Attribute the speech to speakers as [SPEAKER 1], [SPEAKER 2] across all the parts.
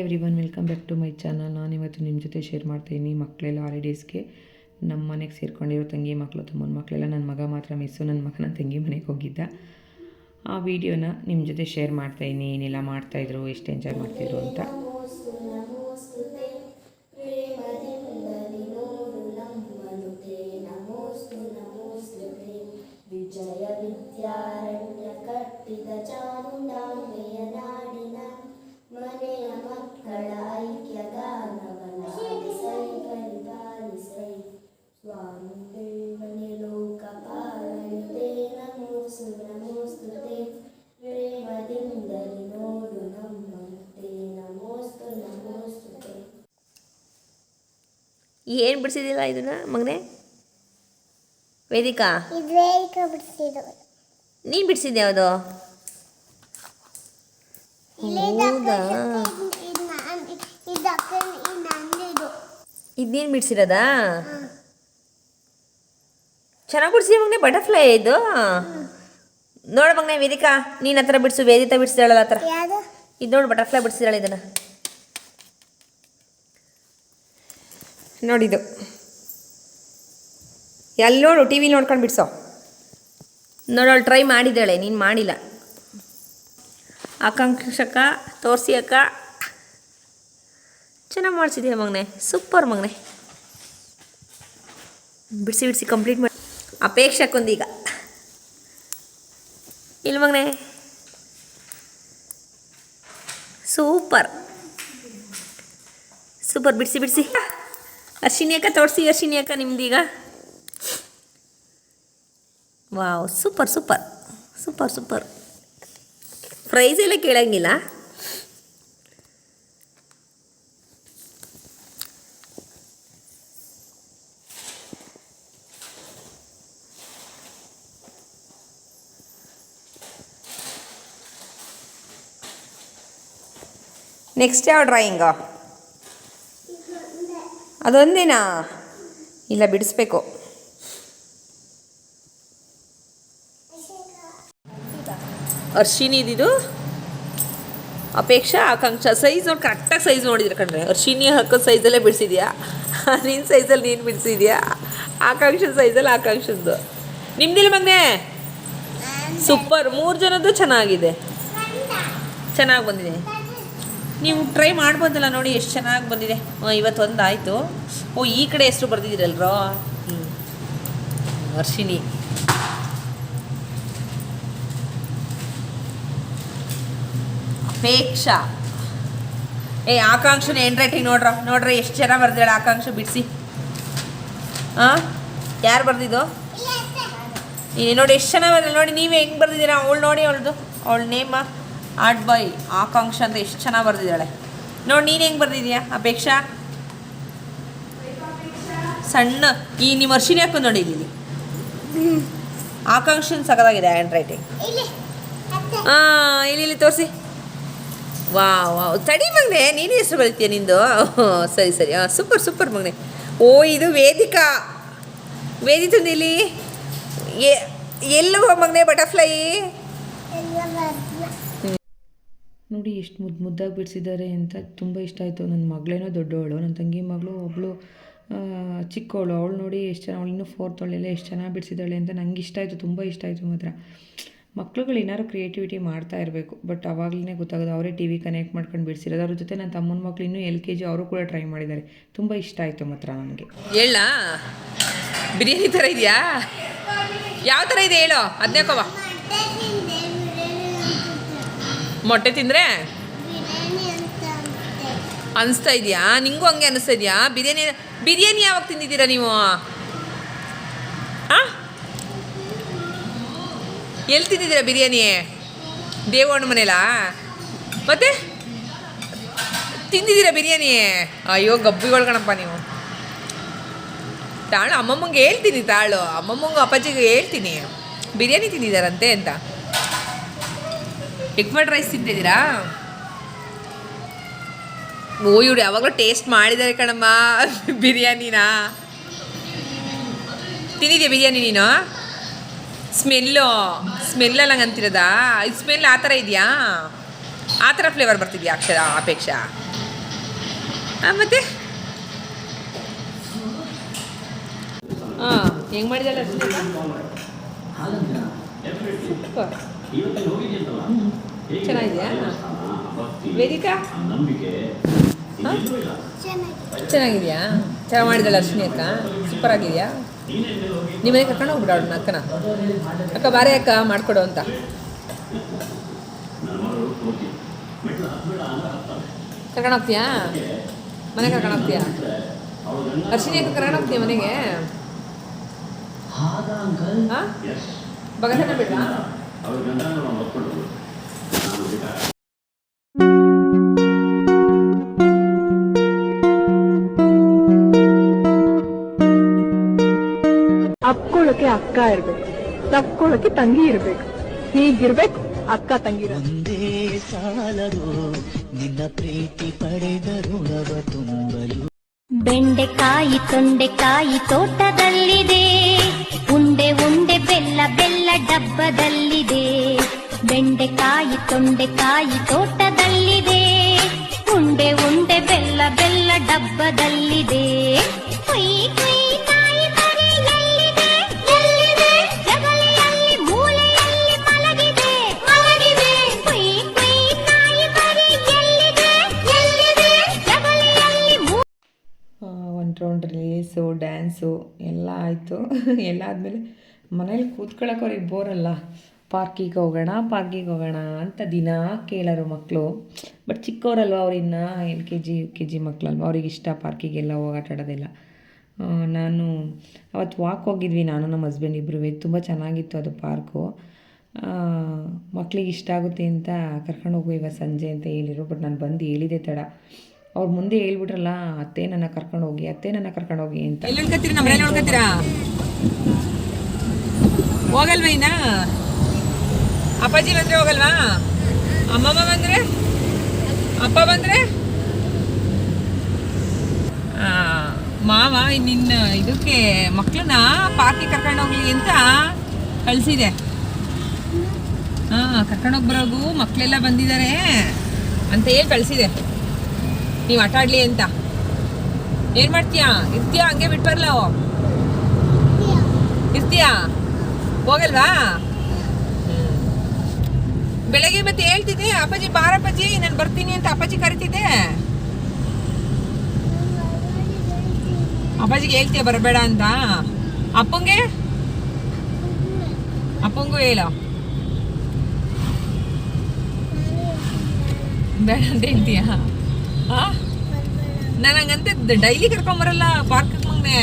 [SPEAKER 1] Everyone, welcome back to my channel. ನಾನಿವತ್ತು ನಿಮ್ಮ ಜೊತೆ ಶೇರ್ ಮಾಡ್ತಾಯಿದ್ದೀನಿ. ಮಕ್ಕಳೆಲ್ಲ ಹಾಲಿಡೇಸ್ಗೆ ನಮ್ಮ ಮನೆಗೆ ಸೇರ್ಕೊಂಡಿರೋ ತಂಗಿ ಮಕ್ಕಳು, ತಮ್ಮನ ಮಕ್ಕಳೆಲ್ಲ. ನನ್ನ ಮಗ ಮಾತ್ರ ಮಿಸ್ಸು. ನನ್ನ ಮಗನ ತಂಗಿ ಮನೆಗೆ ಹೋಗಿದ್ದ. ಆ ವಿಡಿಯೋನ ನಿಮ್ಮ ಜೊತೆ ಶೇರ್ ಮಾಡ್ತಾಯಿದ್ದೀನಿ. ಏನೆಲ್ಲ ಮಾಡ್ತಾಯಿದ್ರು, ಎಷ್ಟು ಎಂಜಾಯ್ ಮಾಡ್ತಾಯಿದ್ರು ಅಂತ.
[SPEAKER 2] ವಿಜಯ ವಿದ್ಯಾರಣ್ಯ ಕಟ್ಟಿದ ಚಾಮುಂಡಾಂಬೆಯ ನಾಡಿನ ಮನೆಯ ಮಕ್ಕಳ ಐಕ್ಯ ಗಾನವನ ಪರಿಪಾಲಿಸೈ ಸ್ವಾಮಿ ದೇವನೇ ಲೋಕಪಾಲಯುತೆ ನಮೋಸ್ತು ನಮೋಸ್ತುತೆ ಪ್ರೇಮದಿಂದಲಿ ನೋಡು ನಮ್ಮಂತೆ ನಮೋಸ್ತು ನಮೋಸ್ತುತೆ.
[SPEAKER 3] ಏನು ಬಿಡಿಸಿದಿಲ್ಲ ಇದನ್ನ ಮಗನೇ? ವೇದಿಕಾ
[SPEAKER 2] ಬಿಡಿಸಿದ್ರು.
[SPEAKER 3] ನೀನು ಬಿಡಿಸಿದ್ದೆ ಯಾವುದು? ಹೌದಾ, ಇದೇನು ಬಿಡಿಸಿರೋದಾ? ಚೆನ್ನಾಗಿ ಬಿಡಿಸಿ ಮಗನೇ. ಬಟರ್ಫ್ಲೈ ಇದು ನೋಡು ಮಗನೇ. ವೇದಿಕಾ ನೀನು ಆ ಥರ ಬಿಡಿಸು. ವೇದಿತಾ ಬಿಡಿಸಿದಾಳಲ್ಲ ಆ ಥರ. ಇದು ನೋಡು, ಬಟರ್ಫ್ಲೈ ಬಿಡಿಸಿದಾಳೆ ಇದನ್ನು. ನೋಡಿದು ಎಲ್ಲಿ ನೋಡು, ಟಿ ವಿ ನೋಡ್ಕೊಂಡು ಬಿಡಿಸೋ. ನೋಡೋಳು ಟ್ರೈ ಮಾಡಿದ್ದಾಳೆ, ನೀನು ಮಾಡಿಲ್ಲ. ಆಕಾಂಕ್ಷಕ ತೋರಿಸಿ ಅಕ್ಕ, ಚೆನ್ನಾಗಿ ಮಾಡಿಸಿದೀಯ ಮಗನೆ. ಸೂಪರ್ ಮಗನೆ. ಬಿಡಿಸಿ ಬಿಡಿಸಿ ಕಂಪ್ಲೀಟ್ ಮಾಡಿ. ಅಪೇಕ್ಷಕ್ಕೊಂದೀಗ ಇಲ್ಲ ಮಗನೆ. Super super. ಬಿಡಿಸಿ ಬಿಡಿಸಿ. ಅರ್ಶಿನಿ ಅಕ್ಕ ತೋರಿಸಿ. ಅರ್ಶಿನಿ ಅಕ್ಕ ನಿಮ್ದೀಗ. Wow, super super super super. Price ಎಲ್ಲ ಕೇಳಂಗಿಲ್ಲ. ನೆಕ್ಸ್ಟ್ ಯಾವ ಡ್ರಾಯಿಂಗು? ಅದೊಂದೇನಾ? ಇಲ್ಲ, ಬಿಡಿಸ್ಬೇಕು. ಅರ್ಶಿನಿ ಇದ್ದಿದ್ದು, ಅಪೇಕ್ಷಾ, ಆಕಾಂಕ್ಷ. ಸೈಜ್ ನೋಡಿ, ಕರೆಕ್ಟಾಗಿ ಸೈಜ್ ನೋಡಿದ್ರೆ ಕಣ್ರೆ. ಅರ್ಶಿನಿ ಹಾಕೋದು ಸೈಜಲ್ಲೇ ಬಿಡಿಸಿದ್ಯಾ, ನಿನ್ನ ಸೈಜಲ್ಲಿ ನೀನು ಬಿಡಿಸಿದ್ಯಾ. ಆಕಾಂಕ್ಷದ ಸೈಜಲ್ಲಿ ಆಕಾಂಕ್ಷದ್ದು. ನಿಮ್ದಿಲ್ಲ ಮಗನೇ? ಸೂಪರ್. 3 ಜನದ್ದು ಚೆನ್ನಾಗಿದೆ, ಚೆನ್ನಾಗಿ ಬಂದಿದೆ. ನೀವು ಟ್ರೈ ಮಾಡ್ಬೋದಲ್ಲ. ನೋಡಿ ಎಷ್ಟು ಚೆನ್ನಾಗಿ ಬಂದಿದೆ. ಇವತ್ತೊಂದು ಆಯಿತು. ಓ, ಈ ಕಡೆ ಎಷ್ಟು ಬರ್ದಿದ್ದೀರಲ್ರೋ. ಅರ್ಶಿನಿ. ಅಪೇಕ್ಷಾ. ಆಕಾಂಕ್ಷನ ಹ್ಯಾಂಡ್ ರೈಟಿಂಗ್ ನೋಡ್ರಿ ಎಷ್ಟು ಚೆನ್ನಾಗಿ ಬರ್ದಿದ್ದಾಳೆ ಆಕಾಂಕ್ಷ. ಬಿಡಿಸಿ. ಹಾಂ, ಯಾರು ಬರ್ದಿದ್ದು? ನೋಡಿ ಎಷ್ಟು ಚೆನ್ನಾಗಿ ಬರ್ದಿಲ್ಲ. ನೋಡಿ ನೀವೇ ಹೆಂಗೆ ಬರ್ದಿದ್ದೀರಾ. ಅವಳು ನೋಡಿ, ಅವಳ ನೇಮ ಆರ್ಟ್ ಬಾಯ್ ಆಕಾಂಕ್ಷ ಅಂತ ಎಷ್ಟು ಚೆನ್ನಾಗಿ ಬರ್ದಿದ್ದಾಳೆ. ನೋಡಿ ನೀನು ಹೆಂಗೆ ಬರ್ದಿದ್ಯಾ ಅಪೇಕ್ಷಾ? ಸಣ್ಣ ನಿಮ್ಮ ಅರ್ಶಿನಿ ಹಾಕೊಂಡು ನೋಡಿ. ಇಲ್ಲಿ ಆಕಾಂಕ್ಷನ ಸಖತ್ತಾಗಿದೆ ಹ್ಯಾಂಡ್ ರೈಟಿಂಗ್. ಹಾಂ, ಇಲ್ಲಿ ತೋರಿಸಿ. ವಾವ್, ತಡಿ ಮಗನೆ. ನೀನು ಹೆಸರು ಬರೀತೀಯ ನಿಂದು? ಸರಿ ಸರಿ. ಸೂಪರ್ ಸೂಪರ್ ಮಗನೆ. ಓ, ಇದು ವೇದಿಕಾ. ವೇದಿತಂದು ಇಲ್ಲಿ ಎಲ್ಲೋ ಮಗನೆ ಬಟರ್ಫ್ಲೈ.
[SPEAKER 1] ನೋಡಿ ಎಷ್ಟು ಮುದ್ದಾಗಿ ಬಿಡಿಸಿದ್ದಾರೆ ಅಂತ. ತುಂಬ ಇಷ್ಟ ಆಯಿತು. ನನ್ನ ಮಗಳೇನೋ ದೊಡ್ಡವಳು, ನನ್ನ ತಂಗಿ ಮಗಳು ಒಬ್ಬಳು ಚಿಕ್ಕವಳು. ಅವಳು ನೋಡಿ ಎಷ್ಟು ಚೆನ್ನಾಗಿ, ಅವಳು ಇನ್ನೂ 4th ಅವಳೆಲ್ಲ ಎಷ್ಟು ಚೆನ್ನಾಗಿ ಬಿಡಿಸಿದ್ದಾಳೆ ಅಂತ ನಂಗೆ ಇಷ್ಟ ಆಯಿತು. ತುಂಬ ಇಷ್ಟ ಆಯಿತು ಮಾತ್ರ. ಮಕ್ಳುಗಳು ಏನಾದ್ರು ಕ್ರಿಯೇಟಿವಿಟಿ ಮಾಡ್ತಾ ಇರಬೇಕು. ಬಟ್ ಅವಾಗಲೇ ಗೊತ್ತಾಗೋದು. ಅವರೇ ಟಿ ವಿ ಕನೆಕ್ಟ್ ಮಾಡ್ಕೊಂಡು ಬಿಡಿಸಿರೋದು. ಅವ್ರ ಜೊತೆ ನನ್ನ ತಮ್ಮನ ಮಕ್ಕಳು ಇನ್ನೂ LKG, ಅವರು ಕೂಡ ಟ್ರೈ ಮಾಡಿದ್ದಾರೆ. ತುಂಬ ಇಷ್ಟ ಆಯಿತು ಮಾತ್ರ ನನಗೆ.
[SPEAKER 3] ಹೇಳ, ಬಿರಿಯಾನಿ ಥರ ಇದೆಯಾ? ಯಾವ ಥರ ಇದೆ ಹೇಳೋ, ಅದನ್ನೇ ಕೋವ. ಮೊಟ್ಟೆ ತಿಂದರೆ ಅನಿಸ್ತಾ ಇದೆಯಾ? ನಿಂಗೂ ಹಂಗೆ ಅನಿಸ್ತಾ ಇದೆಯಾ? ಬಿರಿಯಾನಿ ಯಾವಾಗ ತಿಂದಿದ್ದೀರಾ ನೀವು? ಹಾಂ, ಎಲ್ಲಿ ತಿಂದಿದ್ದೀರಾ ಬಿರಿಯಾನಿ? ದೇವಣ್ಣ ಮನೇಲಾ? ಮತ್ತೆ ತಿಂದಿದ್ದೀರಾ ಬಿರಿಯಾನಿ? ಅಯ್ಯೋ ಗಬ್ಬಿಗಳು ಕಣಪ್ಪ ನೀವು. ತಾಳು, ಅಮ್ಮಮ್ಮಂಗೆ ಹೇಳ್ತೀನಿ. ತಾಳು, ಅಮ್ಮಮ್ಮಂಗೆ ಅಪ್ಪಾಜಿಗೆ ಹೇಳ್ತೀನಿ ಬಿರಿಯಾನಿ ತಿಂದಿದ್ದಾರಂತೆ ಅಂತ. ಎಗ್ ಫ್ರೈಡ್ ರೈಸ್ ತಿಂತಿದ್ದೀರಾ? ಓ, ಇವ್ರು ಯಾವಾಗಲೂ ಟೇಸ್ಟ್ ಮಾಡಿದ್ದಾರೆ ಕಣಮ್ಮ ಬಿರಿಯಾನಿನ. ತಿಂದಿದ್ಯಾ ಬಿರಿಯಾನಿ ನೀನು? ಸ್ಮೆಲ್ಲಲ್ಲ ನಂಗೆ ಅಂತಿರೋದಾ? ಇದು ಸ್ಮೆಲ್ ಆ ಥರ ಇದೆಯಾ? ಆ ಥರ ಫ್ಲೇವರ್ ಬರ್ತಿದ್ಯಾ ಅಪೇಕ್ಷಾ? ಮತ್ತೆ ಹಾಂ ಹೆಂಗೆ ಮಾಡಿದಲ್ಲ ಸೂಪರ್ ಚೆನ್ನಾಗಿದೆಯಾ ವೇದಿಕಾ ಹಾಂ ಚೆನ್ನಾಗಿದೆಯಾ ಚೆನ್ನಾಗಿ ಮಾಡಿದಲ್ಲ ಅರ್ಶಿನಿ ಅಕ್ಕ ಸೂಪರ್ ಆಗಿದೆಯಾ ನಿಮ್ಮ ಮನೆಗೆ ಕರ್ಕೊಂಡು ಹೋಗ್ಬಿಡ ಅವ್ಳನ್ನ ಅಕ್ಕನ ಅಕ್ಕ ಬಾರೆ ಅಕ್ಕ ಮಾಡಿಕೊಡು ಅಂತ ಕರ್ಕೊಂಡು ಹೋಗ್ತೀಯಾ ಮನೆಗೆ ಕರ್ಕೊಂಡು ಹೋಗ್ತೀಯಾ ಅರ್ಶಿನಿ ಅಕ್ಕ ಕರ್ಕೊಂಡು ಹೋಗ್ತೀಯ ಮನೆಗೆ ಹಾಂ ಬಗಸನ ಬಿಡ್ಲಾ
[SPEAKER 4] ಅಪ್ಕೊಳ್ಳೋಕೆ ಅಕ್ಕ ಇರ್ಬೇಕು, ತಪ್ಕೊಳ್ಳೋಕೆ ತಂಗಿ ಇರ್ಬೇಕು. ಹೀಗಿರ್ಬೇಕು ಅಕ್ಕ ತಂಗಿರ.
[SPEAKER 5] ಒಂದೇ ಸಾಲದು ನಿನ್ನ ಪ್ರೀತಿ ಪಡೆದ ಋಣವ ತುಂಬಲು.
[SPEAKER 6] ಬೆಂಡೆಕಾಯಿ ತೊಂಡೆಕಾಯಿ ತೋಟದಲ್ಲಿದೆ, ಉಂಡೆ ಉಂಡೆ ಬೆಲ್ಲ ಬೆಲ್ಲ ಡಬ್ಬದಲ್ಲಿದೆ. ಬೆಂಡೆಕಾಯಿ ತೊಂಡೆಕಾಯಿ ತೋಟದಲ್ಲಿದೆ, ಉಂಡೆ ಉಂಡೆ ಬೆಲ್ಲ ಬೆಲ್ಲ ಡಬ್ಬದಲ್ಲಿದೆ. ಕುಯ್ ಕುಯ್ ನಾಯಿ ಮರಿ ಎಲ್ಲಿದೆ ಎಲ್ಲಿದೆ, ಜಗಲಿಯಲ್ಲಿ ಮೂಲೆಯಲ್ಲಿ ಮಲಗಿದೆ ಮಲಗಿದೆ. ಕುಯ್ ಕುಯ್ ನಾಯಿ ಮರಿ ಎಲ್ಲಿದೆ ಎಲ್ಲಿದೆ, ಜಗಲಿಯಲ್ಲಿ
[SPEAKER 1] ಒಂದು ರೌಂಡ್ ರೇಸು ಡ್ಯಾನ್ಸು ಎಲ್ಲ ಆಯಿತು. ಎಲ್ಲ ಆದಮೇಲೆ ಮನೇಲಿ ಕೂತ್ಕೊಳ್ಳೋಕೆ ಅವ್ರಿಗೆ ಬೋರಲ್ಲ, ಪಾರ್ಕಿಗೆ ಹೋಗೋಣ ಅಂತ ದಿನ ಕೇಳೋರು ಮಕ್ಕಳು. ಬಟ್ ಚಿಕ್ಕವರಲ್ವ ಅವ್ರು ಇನ್ನೂ LKG UKG ಮಕ್ಕಳಲ್ವ, ಅವ್ರಿಗೆ ಇಷ್ಟ ಪಾರ್ಕಿಗೆಲ್ಲ ಹೋಗಿ ಆಟ ಆಡೋದೆಲ್ಲ. ನಾನು ಅವತ್ತು ವಾಕ್ ಹೋಗಿದ್ವಿ, ನಾನು ನಮ್ಮ ಹಸ್ಬೆಂಡ್ ಇಬ್ಬರು. ತುಂಬ ಚೆನ್ನಾಗಿತ್ತು ಅದು ಪಾರ್ಕು. ಮಕ್ಳಿಗೆ ಇಷ್ಟ ಆಗುತ್ತೆ ಅಂತ ಕರ್ಕೊಂಡು ಹೋಗು ಇವಾಗ ಸಂಜೆ ಅಂತ ಹೇಳಿರು. ಬಟ್ ನಾನು ಬಂದು ಹೇಳಿದೆ ತಡ, ಅವ್ರು ಮುಂದೆ ಹೇಳ್ಬಿಟ್ರಲ್ಲ, ಅತ್ತೆ ನನ್ನ ಕರ್ಕೊಂಡು ಹೋಗಿ ಅಂತ.
[SPEAKER 3] ಎಲ್ಲಿ ಉಳ್ಕೊತೀರಿ? ನಮ್ಮ ಮನೇಲಿ ಉಳ್ಕೊತೀರಾ? ಹೋಗಲ್ವ ಇನ್ನ? ಅಪ್ಪಾಜಿ ಬಂದರೆ ಹೋಗಲ್ವಾ? ಅಮ್ಮಮ್ಮ ಬಂದರೆ? ಅಪ್ಪ ಬಂದರೆ? ಮಾವ ನಿನ್ನ ಇದಕ್ಕೆ ಮಕ್ಕಳನ್ನ ಪಾರ್ಕಿಗೆ ಕರ್ಕೊಂಡು ಹೋಗ್ಲಿ ಅಂತ ಕಳಿಸಿದೆ. ಹಾಂ, ಕರ್ಕೊಂಡೋಗಿ ಬರೋಗು, ಮಕ್ಕಳೆಲ್ಲ ಬಂದಿದ್ದಾರೆ ಅಂತ ಹೇಳಿ ಕಳಿಸಿದೆ. ನೀವು ಆಟ ಆಡಲಿ ಅಂತ. ಏನು ಮಾಡ್ತೀಯಾ? ಇರ್ತೀಯಾ? ಹಂಗೆ ಬಿಟ್ಟು ಬರಲ್ಲ? ಇರ್ತೀಯಾ? ಹೋಗಲ್ವಾ? ಬೆಳಗ್ಗೆ ಮತ್ತೆ ಹೇಳ್ತಿದ್ದೆ, ಅಪ್ಪಾಜಿ ಬಾರಪ್ಪಾಜಿ ನಾನು ಬರ್ತೀನಿ ಅಂತ ಅಪ್ಪಾಜಿ ಕರಿತಿದ್ದೆ. ಅಪ್ಪಾಜಿಗೆ ಹೇಳ್ತೀಯ ಬರಬೇಡ ಅಂತ? ಅಪ್ಪಂಗೂ ಹೇಳೋ ಬೇಡ ಅಂತ ಹೇಳ್ತೀಯ? ಹಾಂ, ನಾನು ಹಂಗಂತೆ ಡೈಲಿ ಕರ್ಕೊಂಬರಲ್ಲ ಪಾರ್ಕಿಗೆ. ಮಗನೆ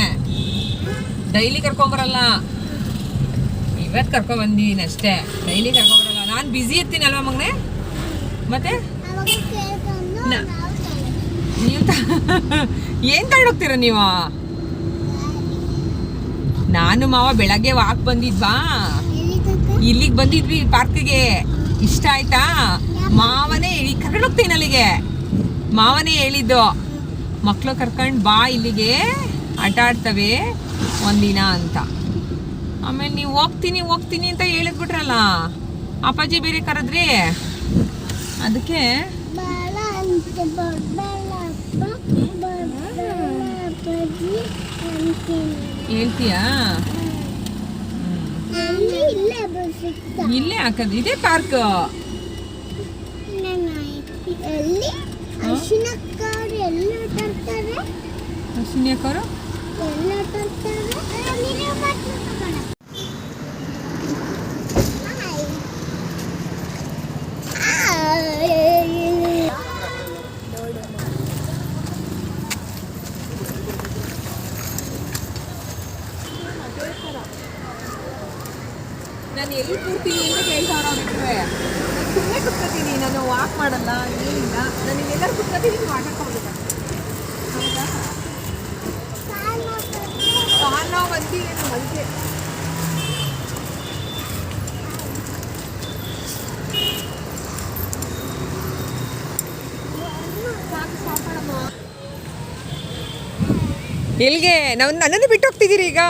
[SPEAKER 3] ಡೈಲಿ ಕರ್ಕೊಂಬರಲ್ಲ, ಇವತ್ತು ಕರ್ಕೊಂಬಂದಿದ್ದೀನಿ ಅಷ್ಟೇ. ಡೈಲಿ ಕರ್ಕೊಂಬರಲ್ಲ, ನಾನು ಬ್ಯುಸಿ ಇರ್ತೀನಲ್ವ ಮಗನೆ. ಮತ್ತೆ ನೀವು ಏನು ತಗೊಂಡೋಗ್ತೀರ ನೀವು? ನಾನು ಮಾವ ಬೆಳಗ್ಗೆ ವಾಕ್ ಬಂದಿದ್ವಾ, ಇಲ್ಲಿಗೆ ಬಂದಿದ್ವಿ ಪಾರ್ಕಿಗೆ. ಇಷ್ಟ ಆಯ್ತಾ? ಮಾವನೇ ಕರ್ಕೊಂಡೋಗ್ತೀನಿ ಅಲ್ಲಿಗೆ. ಮಾವನೇ ಹೇಳಿದ್ದು, ಮಕ್ಕಳು ಕರ್ಕೊಂಡು ಬಾ ಇಲ್ಲಿಗೆ, ಆಟ ಆಡ್ತವೆ ಒಂದಿನ ಅಂತ. ಆಮೇಲೆ ನೀವು ಹೋಗ್ತೀನಿ ಅಂತ ಹೇಳಿದ್ಬಿಟ್ರಲ್ಲ, ಅಪ್ಪಾಜಿ ಬೇರೆ ಕರೆದ್ರಿ, ಅದಕ್ಕೆ ಹೇಳ್ತೀಯಾ? ಇಲ್ಲೇ ಹಾಕೋದು, ಇದೇ ಪಾರ್ಕ್. ಅಶ್ವಿನಿ ಅಕ್ಕವರು ನಾನು ಎಲ್ಲಿ ಕೂರ್ತೀನಿ ಅಂತ ಕೇಳ್ತಾವ್ರ ಬಿಟ್ಟರೆ, ಸುಮ್ಮನೆ ಕುತ್ಕೋತೀನಿ, ನಾನು ವಾಕ್ ಮಾಡಲ್ಲ, ಏನಿಲ್ಲ. ನಾನು ಎಲ್ಲರೂ ಕುತ್ಕೋತೀನಿ, ನೀವು ಆಟ ಆಡ್ಕೊಳ್ಬೇಕು. ಹೌದಾ? ನಾವು ಬಂದೀವಿ ನಮ್ಮ ಅದಕ್ಕೆ. ಎಲ್ಲಿಗೆ? ನನ್ನನ್ನು ಬಿಟ್ಟು ಹೋಗ್ತಿದ್ದೀರಿ ಈಗ?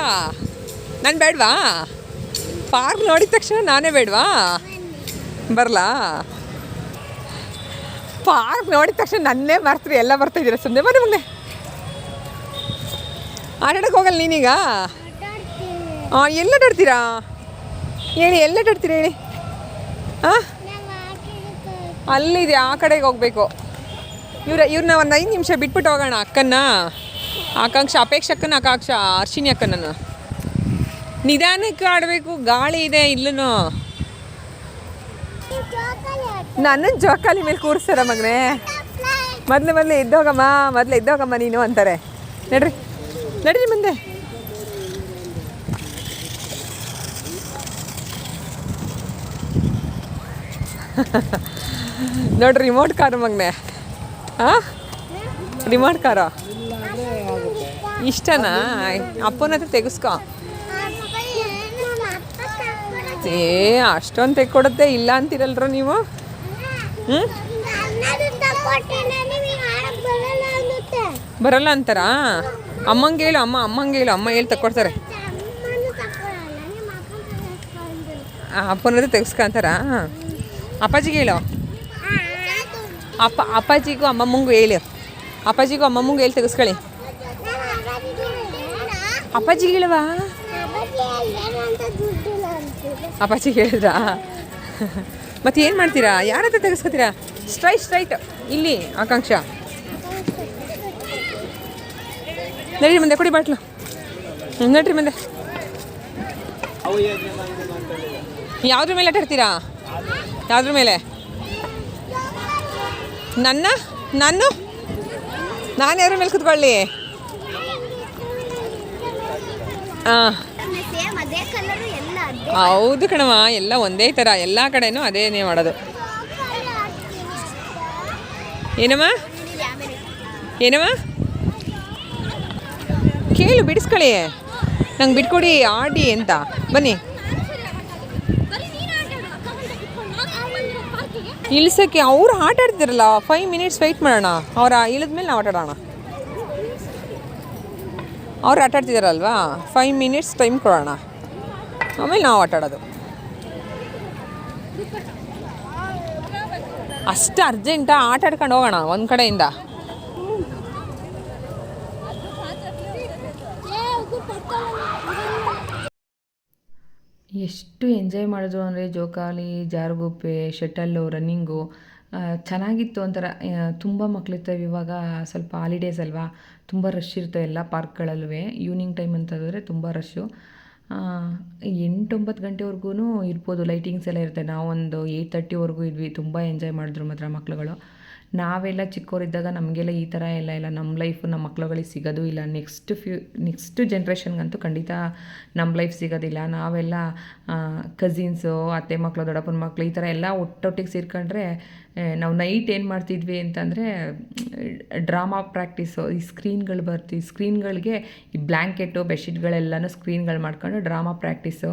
[SPEAKER 3] ನಾನು ಬೇಡವಾ? ಪಾರ್ಕ್ ನೋಡಿದ ತಕ್ಷಣ ನಾನೇ ಬೇಡವಾ? ಬರಲಾ? ಪಾರ್ಕ್ ನೋಡಿದ ತಕ್ಷಣ ನನ್ನೇ ಮರ್ತ್ರಿ ಎಲ್ಲ ಬರ್ತಾಯಿದ್ದೀರಾ ಸುಮ್ಮನೆ ಬನ್ನಿ ಮುಂದೆ ಆಟಾಡಕ್ಕೆ ಹೋಗಲ್ಲ ನೀನೀಗ ಹಾಂ ಎಲ್ಲ ಆಟಾಡ್ತೀರಾ ಹೇಳಿ ಎಲ್ಲ ಆಟಾಡ್ತೀರಾ ಹೇಳಿ ಹಾಂ ಅಲ್ಲಿದೆ ಆ ಕಡೆಗೆ ಹೋಗಬೇಕು ಇವ್ರನ್ನ ಒಂದು 5 ನಿಮಿಷ ಬಿಟ್ಬಿಟ್ಟು ಹೋಗೋಣ ಅಕ್ಕನ್ನ ಅಪೇಕ್ಷಕ್ಕನ ಅರ್ಶಿನಿ ಅಕ್ಕನನ್ನು ನಿಧಾನಕ್ಕೆ ಆಡಬೇಕು ಗಾಳಿ ಇದೆ ಇಲ್ಲೂ ನನ್ನ ಜೋಕಾಲಿ ಮೇಲೆ ಕೂರಿಸ್ತಾರ ಮಗನೇ ಮೊದಲು ಎದ್ದೋಗಮ್ಮ ನೀನು ಅಂತಾರೆ ನಡ್ರಿ ಮುಂದೆ ನೋಡ್ರಿ ರಿಮೋಟ್ ಕಾರು ಮಗನೆ ಹಾಂ ರಿಮೋಟ್ ಕಾರು ಇಷ್ಟನಾ ಅಪ್ಪನ ಹತ್ರ ತೆಗೆಸ್ಕೊ ಅಷ್ಟೊಂದು ತೆಕ್ಕೊಡುತ್ತೆ ಇಲ್ಲ ಅಂತೀರಲ್ರ ನೀವು ಹ್ಞೂ ಬರಲ್ಲ ಅಂತಾರಾ ಅಮ್ಮಂಗೆ ಹೇಳು ಅಮ್ಮ ಹೇಳಿ ತಕ್ಕೊಡ್ತಾರೆ ಅಪ್ಪನ ಹತ್ರ ತೆಗೆಸ್ಕೊಂತಾರ ಅಪ್ಪಾಜಿಗೆ ಹೇಳು ಅಪ್ಪಾಜಿಗೂ ಅಮ್ಮಮ್ಮಂಗೂ ಹೇಳಿ ಹೇಳಿ ತೆಗೆಸ್ಕೊಳ್ಳಿ ಅಪ್ಪಾಜಿಗೆ ಹೇಳುವಾ ಅಪ್ಪಾಜಿಗೆ ಹೇಳಿದ್ರಾ ಮತ್ತೆ ಏನು ಮಾಡ್ತೀರಾ ಯಾರ ಹತ್ರ ತೆಗೆಸ್ಕೊತೀರಾ ಸ್ಟ್ರೈಟ್ ಇಲ್ಲಿ ಆಕಾಂಕ್ಷ ನಡ್ರಿ ಮುಂದೆ ಕೊಡಿ ಬಾಟ್ಲು ನಡ್ರಿ ಮುಂದೆ ಯಾವುದ್ರ ಮೇಲೆ ಆಟಾಡ್ತೀರಾ ಯಾವುದ್ರ ಮೇಲೆ ನಾನು ಯಾರ ಮೇಲೆ ಕೂತ್ಕೊಳ್ಳಿ ಹಾಂ ಹೌದು ಕಣವ ಎಲ್ಲ ಒಂದೇ ಥರ ಎಲ್ಲ ಕಡೆನೂ ಅದೇನೇ ಮಾಡೋದು ಏನಮ್ಮ ಕೇಳು ಬಿಡಿಸ್ಕೊಳ್ಳಿ ನಂಗೆ ಬಿಟ್ಕೊಡಿ ಆಡಿ ಅಂತ ಬನ್ನಿ ಇಳಿಸೋಕ್ಕೆ ಅವ್ರು ಆಟ ಆಡ್ತಿರಲ್ಲ 5 ಮಿನಿಟ್ಸ್ ವೆಯ್ಟ್ ಮಾಡೋಣ ಅವ್ರು ಇಳಿದ್ಮೇಲೆ ನಾವು ಆಟ ಆಡೋಣ ಅವ್ರು ಆಟ ಆಡ್ತಿದಾರಲ್ವಾ 5 ಮಿನಿಟ್ಸ್ ಟೈಮ್ ಕೊಡೋಣ ಆಮೇಲೆ ನಾವು ಆಟ ಆಡೋದು ಅಷ್ಟು ಅರ್ಜೆಂಟಾ ಆಟ ಆಡ್ಕೊಂಡು ಹೋಗೋಣ ಒಂದು ಕಡೆಯಿಂದ
[SPEAKER 1] ಎಷ್ಟು ಎಂಜಾಯ್ ಮಾಡಿದ್ರು ಅಂದರೆ ಜೋಕಾಲಿ ಜಾರುಗುಪ್ಪೆ ಶಟಲ್ಲು ರನ್ನಿಂಗು ಚೆನ್ನಾಗಿತ್ತು ಒಂಥರ ತುಂಬ ಮಕ್ಕಳಿರ್ತವೆ ಇವಾಗ ಸ್ವಲ್ಪ ಹಾಲಿಡೇಸ್ ಅಲ್ವಾ ತುಂಬ ರಶ್ ಇರ್ತವೆ ಎಲ್ಲ ಪಾರ್ಕ್ಗಳಲ್ಲೂ ಈವ್ನಿಂಗ್ ಟೈಮ್ ಅಂತಂದರೆ ತುಂಬ ರಶ್ಶು 8-9 ಗಂಟೆವರೆಗೂ ಇರ್ಬೋದು ಲೈಟಿಂಗ್ಸ್ ಎಲ್ಲ ಇರುತ್ತೆ ನಾವೊಂದು 8:30ವರೆಗೂ ಇದ್ವಿ ತುಂಬ ಎಂಜಾಯ್ ಮಾಡಿದ್ರು ಮಾತ್ರ ಮಕ್ಳುಗಳು ನಾವೆಲ್ಲ ಚಿಕ್ಕವರಿದ್ದಾಗ ನಮಗೆಲ್ಲ ಈ ಥರ ಇಲ್ಲ ನಮ್ಮ ಲೈಫು ನಮ್ಮ ಮಕ್ಳುಗಳಿಗೆ ಸಿಗೋದು ಇಲ್ಲ ನೆಕ್ಸ್ಟ್ ಜನ್ರೇಷನ್ಗಂತೂ ಖಂಡಿತ ನಮ್ಮ ಲೈಫ್ ಸಿಗೋದಿಲ್ಲ ನಾವೆಲ್ಲ ಕಸಿನ್ಸು ಅತ್ತೆ ಮಕ್ಕಳು ದೊಡ್ಡಪ್ಪನ ಮಕ್ಕಳು ಈ ಥರ ಎಲ್ಲ ಒಟ್ಟೊಟ್ಟಿಗೆ ಸೇರ್ಕೊಂಡ್ರೆ ನಾವು ನೈಟ್ ಏನು ಮಾಡ್ತಿದ್ವಿ ಅಂತಂದರೆ ಡ್ರಾಮಾ ಪ್ರಾಕ್ಟೀಸು ಈ ಸ್ಕ್ರೀನ್ಗಳಿಗೆ ಈ ಬ್ಲ್ಯಾಂಕೆಟು ಬೆಡ್ಶೀಟ್ಗಳೆಲ್ಲನೂ ಸ್ಕ್ರೀನ್ಗಳು ಮಾಡ್ಕೊಂಡು ಡ್ರಾಮಾ ಪ್ರಾಕ್ಟೀಸು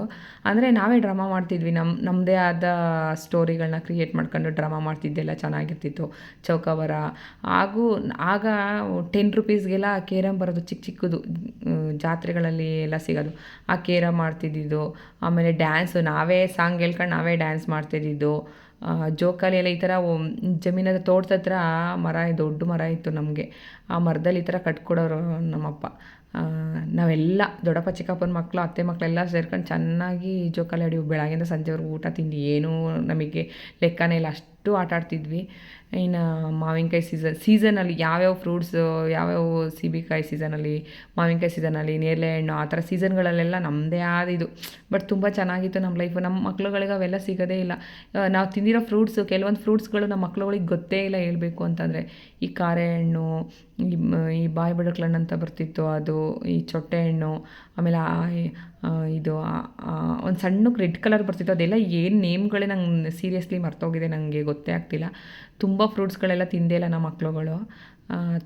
[SPEAKER 1] ಅಂದರೆ ನಾವೇ ಡ್ರಾಮಾ ಮಾಡ್ತಿದ್ವಿ ನಮ್ಮದೇ ಆದ ಸ್ಟೋರಿಗಳನ್ನ ಕ್ರಿಯೇಟ್ ಮಾಡ್ಕೊಂಡು ಡ್ರಾಮಾ ಮಾಡ್ತಿದ್ದೆಲ್ಲ ಚೆನ್ನಾಗಿರ್ತಿತ್ತು ಚೌಕಾಬಾರ ಆಗ 10 ರೂಪೀಸ್ಗೆಲ್ಲ ಕೇರಮ್ ಬರೋದು ಚಿಕ್ಕದು ಜಾತ್ರೆಗಳಲ್ಲಿ ಎಲ್ಲ ಸಿಗೋದು ಆ ಕೇರಮ್ ಮಾಡ್ತಿದ್ದಿದ್ದು ಆಮೇಲೆ ಡ್ಯಾನ್ಸು ನಾವೇ ಸಾಂಗ್ ಹೇಳ್ಕೊಂಡು ನಾವೇ ಡ್ಯಾನ್ಸ್ ಮಾಡ್ತಿದ್ದಿದ್ದು ಜೋಕಾಲಿ ಎಲ್ಲ ಈ ಥರ ಜಮೀನದ ತೋಟದ ಹತ್ರ ದೊಡ್ಡ ಮರ ಇತ್ತು ನಮಗೆ ಆ ಮರದಲ್ಲಿ ಈ ಥರ ಕಟ್ಕೊಡೋರು ನಮ್ಮಪ್ಪ ನಾವೆಲ್ಲ ದೊಡ್ಡಪ್ಪ ಚಿಕ್ಕಪ್ಪನ ಮಕ್ಕಳು ಅತ್ತೆ ಮಕ್ಕಳೆಲ್ಲ ಸೇರ್ಕೊಂಡು ಚೆನ್ನಾಗಿ ಜೋಕಾಲಿ ಆಡಿ ಬೆಳಗ್ಗೆಯಿಂದ ಸಂಜೆವರೆಗೂ ಊಟ ತಿಂಡಿ ಏನೂ ನಮಗೆ ಲೆಕ್ಕನೇ ಇಲ್ಲ ಅಷ್ಟು ಆಟ ಆಡ್ತಿದ್ವಿ ಇನ್ನು ಮಾವಿನಕಾಯಿ ಸೀಸನಲ್ಲಿ ಯಾವ್ಯಾವ ಫ್ರೂಟ್ಸು ಯಾವ್ಯಾವ ಸೀಬೆಕಾಯಿ ಸೀಸನಲ್ಲಿ ಮಾವಿನಕಾಯಿ ಸೀಸನಲ್ಲಿ ನೇರಳೆ ಹಣ್ಣು ಆ ಥರ ಸೀಸನ್ಗಳಲ್ಲೆಲ್ಲ ನಮ್ಮದೇ ಆದ ಇದು ಬಟ್ ತುಂಬ ಚೆನ್ನಾಗಿತ್ತು ನಮ್ಮ ಲೈಫು ನಮ್ಮ ಮಕ್ಳುಗಳಿಗೆ ಅವೆಲ್ಲ ಸಿಗೋದೇ ಇಲ್ಲ ನಾವು ತಿಂದಿರೋ ಕೆಲವೊಂದು ಫ್ರೂಟ್ಸ್ಗಳು ನಮ್ಮ ಮಕ್ಳುಗಳಿಗೆ ಗೊತ್ತೇ ಇಲ್ಲ ಹೇಳ್ಬೇಕು ಅಂತಂದರೆ ಈ ಕಾರೆ ಹಣ್ಣು ಈ ಬಾಯಿ ಬಡಕ್ಲಣ್ಣು ಅಂತ ಬರ್ತಿತ್ತು ಅದು ಈ ಚೊಟ್ಟೆ ಹಣ್ಣು ಆಮೇಲೆ ಇದು ಒಂದು ಸಣ್ಣಕ್ಕೆ ರೆಡ್ ಕಲರ್ ಬರ್ತಿತ್ತು ಅದೆಲ್ಲ ಏನು ನೇಮ್ಗಳೇ ನಂಗೆ ಸೀರಿಯಸ್ಲಿ ಮರ್ತೋಗಿದೆ ನನಗೆ ಗೊತ್ತೇ ಆಗ್ತಿಲ್ಲ ತುಂಬ ಫ್ರೂಟ್ಸ್ಗಳೆಲ್ಲ ತಿಂದೇ ಇಲ್ಲ ನಮ್ಮ ಮಕ್ಳುಗಳು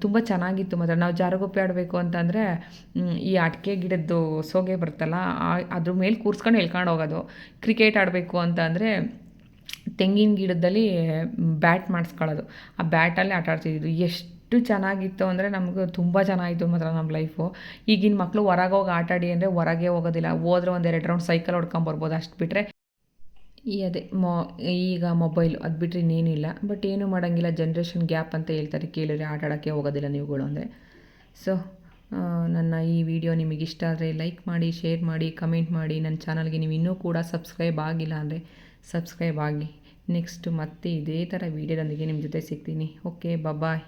[SPEAKER 1] ತುಂಬ ಚೆನ್ನಾಗಿತ್ತು ಮಾತ್ರ ನಾವು ಜಾರುಗುಪ್ಪೆ ಆಡಬೇಕು ಅಂತಂದರೆ ಈ ಅಡಿಕೆ ಗಿಡದ್ದು ಸೋಗೆ ಬರುತ್ತಲ್ಲ ಅದ್ರ ಮೇಲೆ ಕೂರ್ಸ್ಕೊಂಡು ಎಳ್ಕೊಂಡು ಹೋಗೋದು ಕ್ರಿಕೆಟ್ ಆಡಬೇಕು ಅಂತ ಅಂದರೆ ತೆಂಗಿನ ಗಿಡದಲ್ಲಿ ಬ್ಯಾಟ್ ಮಾಡಿಸ್ಕೊಳ್ಳೋದು ಆ ಬ್ಯಾಟಲ್ಲಿ ಆಟ ಆಡ್ತಿದ್ದು ಎಷ್ಟು ಚೆನ್ನಾಗಿತ್ತು ಅಂದರೆ ನಮಗೂ ತುಂಬ ಚೆನ್ನಾಗಿತ್ತು ಮಾತ್ರ ನಮ್ಮ ಲೈಫು ಈಗಿನ ಮಕ್ಕಳು ಹೊರಗೆ ಹೋಗಿ ಆಟಾಡಿ ಅಂದರೆ ಹೊರಗೆ ಹೋಗೋದಿಲ್ಲ ಹೋದ್ರೆ 1-2 ರೌಂಡ್ ಸೈಕಲ್ ಹೊಡ್ಕೊಂಬರ್ಬೋದು ಅಷ್ಟು ಬಿಟ್ಟರೆ ಅದೇ ಈಗ ಮೊಬೈಲು ಅದು ಬಿಟ್ಟರೆ ಇನ್ನೇನಿಲ್ಲ. ಬಟ್ ಏನೂ ಮಾಡೋಂಗಿಲ್ಲ, ಜನ್ರೇಷನ್ ಗ್ಯಾಪ್ ಅಂತ ಹೇಳ್ತಾರೆ. ಕೇಳಿದ್ರೆ ಆಟ ಆಡೋಕ್ಕೆ ಹೋಗೋದಿಲ್ಲ ನೀವುಗಳು ಅಂದರೆ. ಸೊ ನನ್ನ ಈ ವಿಡಿಯೋ ನಿಮಗೆ ಇಷ್ಟ ಆದರೆ ಲೈಕ್ ಮಾಡಿ, ಶೇರ್ ಮಾಡಿ, ಕಮೆಂಟ್ ಮಾಡಿ. ನನ್ನ ಚಾನಲ್ಗೆ ನೀವು ಇನ್ನೂ ಕೂಡ ಸಬ್ಸ್ಕ್ರೈಬ್ ಆಗಿಲ್ಲ ಅಂದರೆ ಸಬ್ಸ್ಕ್ರೈಬ್ ಆಗಿ. ನೆಕ್ಸ್ಟ್ ಮತ್ತೆ ಇದೇ ಥರ ವೀಡಿಯೋದೊಂದಿಗೆ ನಿಮ್ಮ ಜೊತೆ ಸಿಗ್ತೀನಿ. ಓಕೆ, ಬಾಯ್.